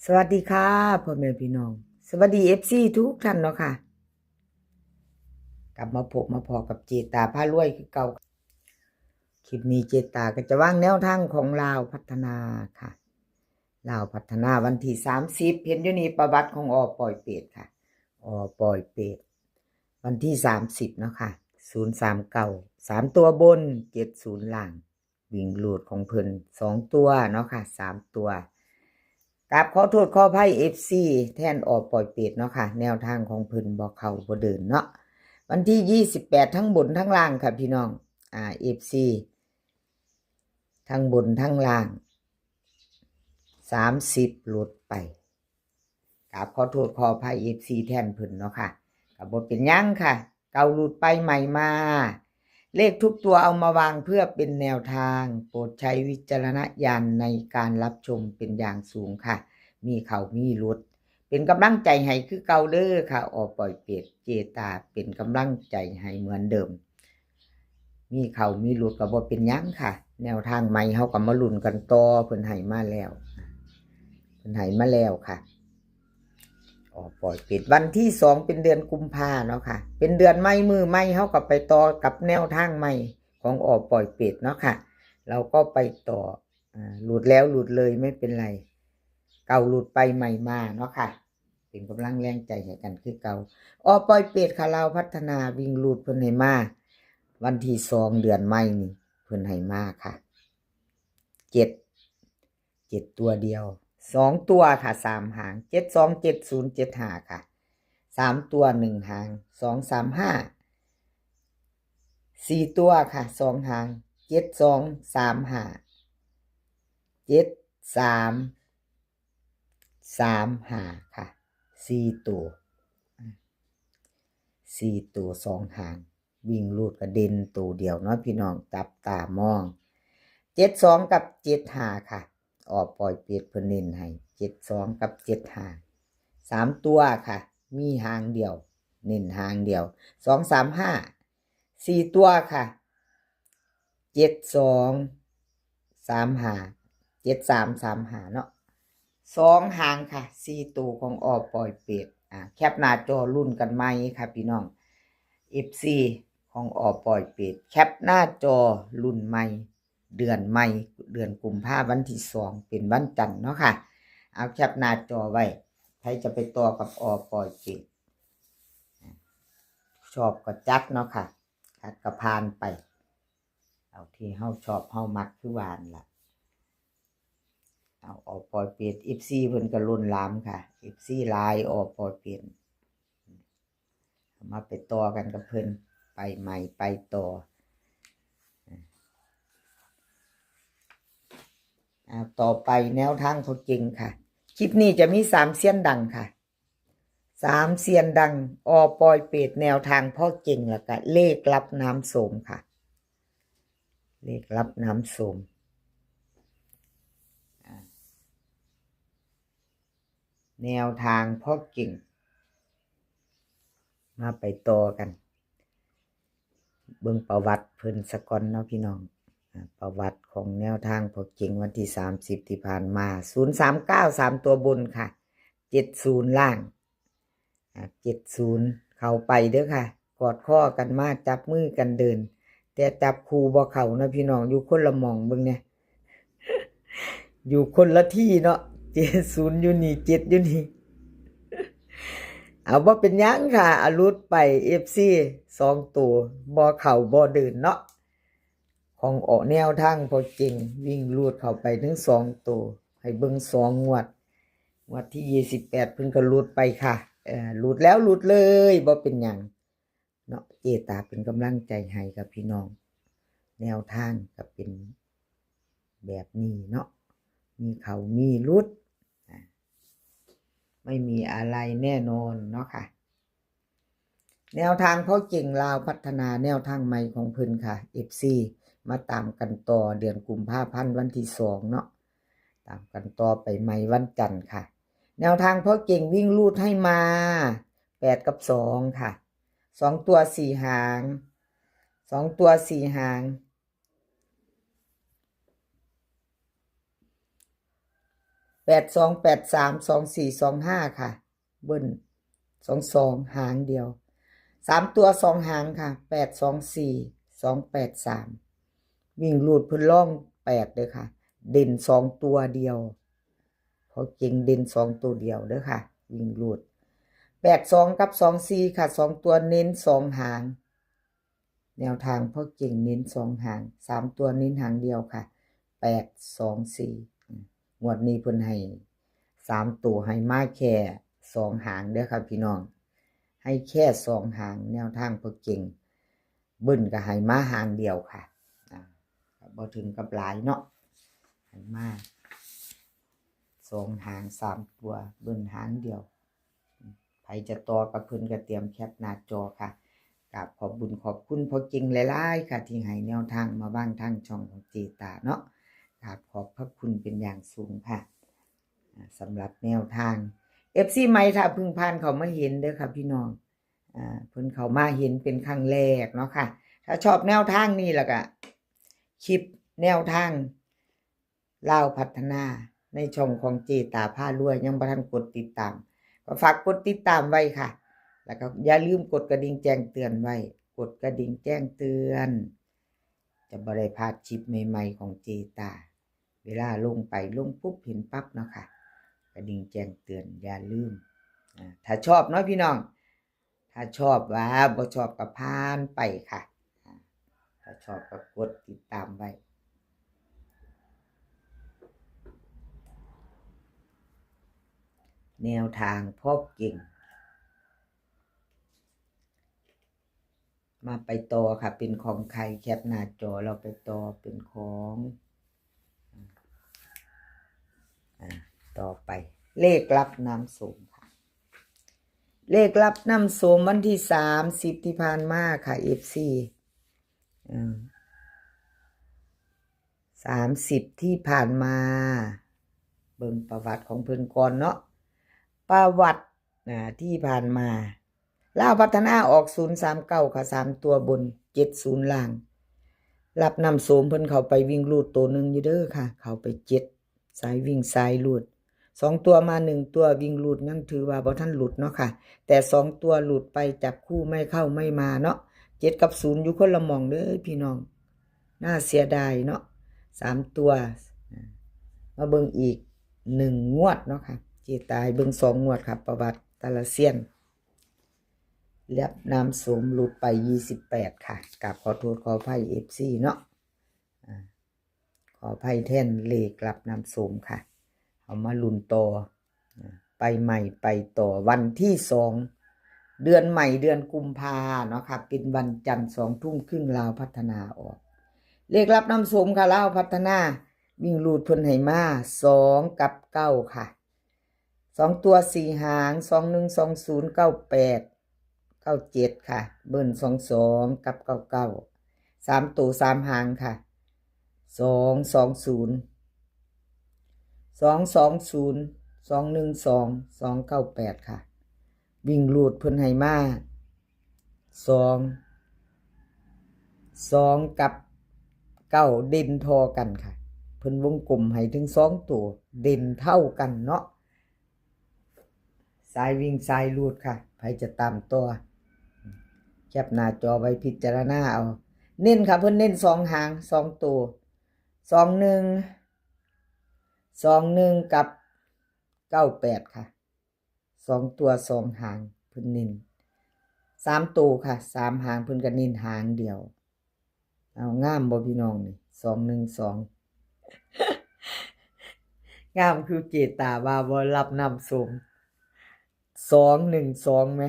สวัสดีค่ะพ่อแม่พี่น้องสวัสดีFCทุกท่านเนาะค่ะกลับมาพบมาพอกับเจตาพารวยคือเก่าคลิปนี้เจตาก็จะวางแนวทางของลาวพัฒนาค่ะลาวพัฒนาวันที่30เห็นอยู่นี่ประวัติของปอยเป็ดค่ะปอยเป็ดวันที่30เนาะค่ะ039 3ตัวบน70ล่างวิ่งลูดของเพิ่น2ตัวเนาะค่ะ3ตัวกับขอโทษขออภัย FC แทนปล่อยเป็ดเนาะค่ะแนวทางของเพิ่นบ่เข้าบ่เดินเนาะวันที่28ทั้งบนทั้งล่างค่ะพี่น้องFC ทั้งบนทั้งล่าง30หลุดไปกับขอโทษขออภัย FC แทนเพิ่นเนาะค่ะก็บ่เป็นหยังค่ะเก่าหลุดไปใหม่มาเลขทุกตัวเอามาวางเพื่อเป็นแนวทางโปรดใช้วิจารณญาณในการรับชมเป็นอย่างสูงค่ะมีเขามีหลุดเป็นกำลังใจให้คือเก่าเด้อค่ะปล่อยเป็ดเจตาเป็นกำลังใจให้เหมือนเดิมมีเขามีหลุดก็บ่เป็นหยังค่ะแนวทางใหม่เฮาก็มาลุ้นกันต่อเพิ่นให้มาแล้วเพิ่นให้มาแล้วค่ะปล่อยเป็ดวันที่2เป็นเดือนกุมภาเนาะค่ะเป็นเดือนใหม่มือใหม่เฮาก็ไปต่อกับแนวทางใหม่ของปล่อยเป็ดเนาะค่ะเราก็ไปต่อหลุดแล้วหลุดเลยไม่เป็นไรเก่าหลุดไปใหม่มาเนาะค่ะเป็นกำลังแรงใจให้กันคือเก่าปล่อยเป็ดค่ะเราพัฒนาวิ่งหลุดเพิ่นให้มาวันที่2เดือนใหม่นี่เพิ่นให้มาค่ะ7ตัวเดียว2ตัวค่ะ3หาง72 70 75ค่ะ3ตัว1หาง2 3 5 4ตัวค่ะ2หาง72 35 73 35ค่ะ4ตัว2หางวิ่งลูดกระเด็นตัวเดียวเนาะพี่น้องจับตามอง72กับ75ค่ะปล่อยเป็ดเพิ่นเน้นให้72กับ75 3ตัวค่ะมีหางเดียวเน้นหางเดียว2 3 5 4ตัวค่ะ72 35 73 35เนาะ2หางค่ะ4ตัวของปล่อยเป็ดแคปหน้าจอรุ่นกันไหมค่ะพี่น้อง FC ของปล่อยเป็ดแคปหน้าจอรุ่นใหม่เดือนใหม่เดือนกุมภาพันธ์วันที่2เป็นวันจันทร์เนาะค่ะเอาแคปหน้าจอไว้ใครจะไปต่อกับปล่อยเป็ดชอบก็จัดเนาะค่ะจัดกระพานไปเอาที่เฮาชอบเฮามักคือวานล่ะเอาปล่อยเป็ด FC เพิ่นก็ล้นหลามค่ะ FC หลายปล่อยเป็ดมาไปต่อกันกับเพิ่นไปใหม่ไปต่อต่อไปแนวทางเขาจริงค่ะคลิปนี้จะมี3เสี้ยนดังค่ะ3เสี้ยนดังปล่อยเป็ดแนวทางพ่อเก่งแล้วก็เลขรับน้ำส้มค่ะเลขรับน้ำส้มแนวทางพ่อเก่งมาไปต่อกันเบิ่งประวัติเพิ่นสะก่อนเนาะพี่น้องประวัติของแนวทางพ่อเก่งวันที่30ที่ผ่านมา039 3ตัวบนค่ะ70ล่าง70เข้าไปเด้อค่ะกอดข้อกันมาจับมือกันเดินแต่จับคู่บ่เข้านะพี่น้องอยู่คนละหม่องเบิ่งเนี่ยอยู่คนละที่เนาะ70อยู่นี่7อยู่นี่เอาบ่เป็นหยังค่ะอารุดไป FC 2ตัวบ่เข้าบ่เดินเนาะของแนวทางพอจริงวิ่งลูดเข้าไปถึง2ตัวให้เบิ่ง2งวดที่28เพิ่นก็ลูดไปค่ะลูดแล้วลูดเลยบ่เป็นหยังเนาะเจตาเป็นกำลังใจให้กับพี่น้องแนวทางก็เป็นแบบนี้เนาะมีเขามีรุดไม่มีอะไรแน่นอนเนาะค่ะแนวทางเขาเก่งลาวพัฒนาแนวทางใหม่ของเพิ่นค่ะ FC มาตามกันต่อเดือนกุมภาพันธ์วันที่2เนาะตามกันต่อไปใหม่วันจันทร์ค่ะแนวทางเพราะเก่งวิ่งลูดให้มา8กับ2ค่ะ2ตัว4หาง2ตัว4หาง 82832425ค่ะเบิ้ล22หางเดียว3ตัว2หางค่ะ824283วิ่งรูดเพิ่นล่อง8เด้อค่ะเด่น2ตัวเดียวเพราะเก่งเด่น2ตัวเดียวเด้อค่ะวิ่งรูด82กับ24ค่ะ2ตัวเน้น2หางแนวทางเพราะเก่งเน้น2หาง3ตัวเน้นหางเดียวค่ะ824งวดนี้เพิ่นให้3ตัวให้มาแค่2หางเด้อครับพี่น้องให้แค่2หางแนวทางเพราะเก่งเบิ้นก็ให้มาหางเดียวค่ะบ่ถึงกับหลายเนาะให้มา2หาง3ตัวเบิ้นหางเดียวใครจะต่อกับเพิ่นก็เตรียมแคปหน้าจอค่ะกับขอบบุญขอบคุณพ่อเก่งหลายๆค่ะที่ให้แนวทางมาบ้างทางช่องของเจตาเนาะครับขอบพระคุณเป็นอย่างสูงค่ะสำหรับแนวทาง FC ใหม่ถ้าเพิ่งผ่านเขามาเห็นเด้อค่ะพี่น้องเพิ่นเขามาเห็นเป็นครั้งแรกเนาะค่ะถ้าชอบแนวทางนี้แล้วก็คลิปแนวทางลาวพัฒนาในช่องของเจตาพารวยยังบ่ทันกดติดตามก็ฝากกดติดตามไว้ค่ะแล้วก็อย่าลืมกดกระดิ่งแจ้งเตือนไว้กดกระดิ่งแจ้งเตือนจะบ่ได้พลาดคลิปใหม่ๆของเจตาเวลาลงปุ๊บเห็นปั๊บเนาะค่ะกระดิ่งแจ้งเตือนอย่าลืมถ้าชอบเนาะพี่น้องถ้าชอบว่าบ่ชอบก็ผ่านไปค่ะถ้าชอบก็กดติดตามไว้แนวทางพ่อเก่งมาไปต่อค่ะเป็นของใครแคปหน้าจอเราไปต่อเป็นของต่อไปเลขรับน้ำส้มค่ะเลขรับน้ำส้มวันที่30ที่ผ่านมาค่ะ FC 30ที่ผ่านมาเบิ่งประวัติของเพิ่นก่อนเนาะประวัติที่ผ่านมาลาวพัฒนาออก039ค่ะ3ตัวบน70ล่างรับนำโสมเพิ่นเข้าไปวิ่งลูดตัวนึงอยู่เด้อค่ะเข้าไป7สายวิ่งสายลูด2ตัวมา1ตัววิ่งลูดยังถือว่าบ่ทันหลุดเนาะค่ะแต่2ตัวหลุดไปจับคู่ไม่เข้าไม่มาเนาะ7กับ0อยู่คนละหม่องเด้อพี่น้องน่าเสียดายเนาะ3ตัวมาเบิ่งอีก1งวดเนาะค่ะเจตายเบิ่ง2งวดค่ะประวัติตะละเซียนเล็บน้ำส้มหลุดไป28ค่ะกับขอโทษขออภัย FC เนาะขออภัยแทนเลขรับน้ำส้มค่ะเอามาลุ้นต่อไปใหม่ไปต่อวันที่2เดือนใหม่เดือนกุมภาเนาะค่ะเป็นวันจันทร์2 ทุ่มครึ่งลาวพัฒนาออกเลขรับน้ำส้มค่ะลาวพัฒนาวิ่งลูดเพิ่นให้มา2กับ9ค่ะ2ตัว4หาง212098 97ค่ะเบิ้ล22กับ99 3ตัว3หางค่ะ220 220 212 298ค่ะวิ่งลูดเพิ่นให้มา2กับ9เด่นทอกันค่ะเพิ่นวงกลมให้ถึง2ตัวเด่นเท่ากันเนาะสายวิ่งสายลูดค่ะใครจะตามตัวแคปหน้าจอไว้พิจารณาเอาเน้นค่ะเพิ่นเน้น2หาง2ตัว21กับ98ค่ะ2ตัว2หางเพิ่นเน้น3ตัวค่ะ3หางเพิ่นก็เน้นหางเดียวเอางามบ่พี่น้องนี่212งามคือเจตาว่าบ่รับนำส้ม212ไหม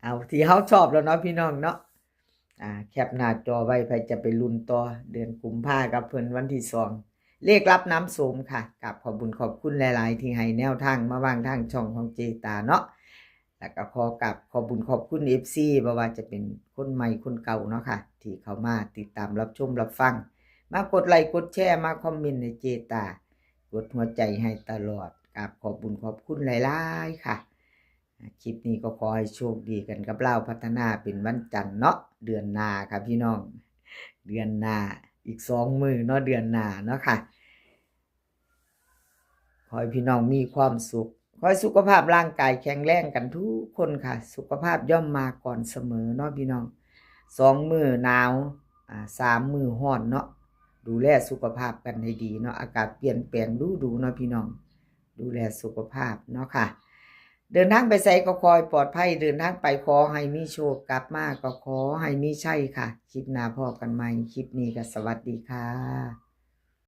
เอาที่เขาชอบแล้วเนาะพี่น้องเนาะแคปหน้าจอไว้ใครจะไปลุ้นต่อเดือนกุมภาพันธ์กับเพิ่นวันที่2เลขรับน้ำส้มค่ะกับขอบคุญขอบคุณหลายๆที่ให้แนวทางมาวางทางช่องของเจตาเนาะแล้วก็ขอขอบคุญขอบคุณ FC บ่ว่าจะเป็นคนใหม่คนเก่าเนาะค่ะที่เข้ามาติดตามรับชมรับฟังมากดไลค์กดแชร์มาคอมเมนต์ในเจตากดหัวใจให้ตลอดกับขอบคุญขอบคุณหลายๆค่ะคลิปนี้ก็ขอให้โชคดีกันกับเราพัฒนาเป็นวันจันทร์เนาะเดือนหน้าค่ะพี่น้องเดือนหน้าอีก2 มื้อเนาะเดือนหน้าเนาะค่ะ ขอให้พี่น้องมีความสุขขอให้สุขภาพร่างกายแข็งแรงกันทุกคนค่ะสุขภาพย่อมมาก่อนเสมอเนาะพี่น้อง2 มื้อหนาว3 มื้อร้อนเนาะดูแลสุขภาพกันให้ดีเนาะอากาศเปลี่ยนแปลงดูเนาะพี่น้องดูแลสุขภาพเนาะค่ะเดินทางไปไสก็ขอให้ปลอดภัยเดินทางไปขอให้มีโชคกลับมาก็ขอให้มีชัยค่ะคลิปหน้าพบกันใหม่คลิปนี้ก็สวัสดีค่ะ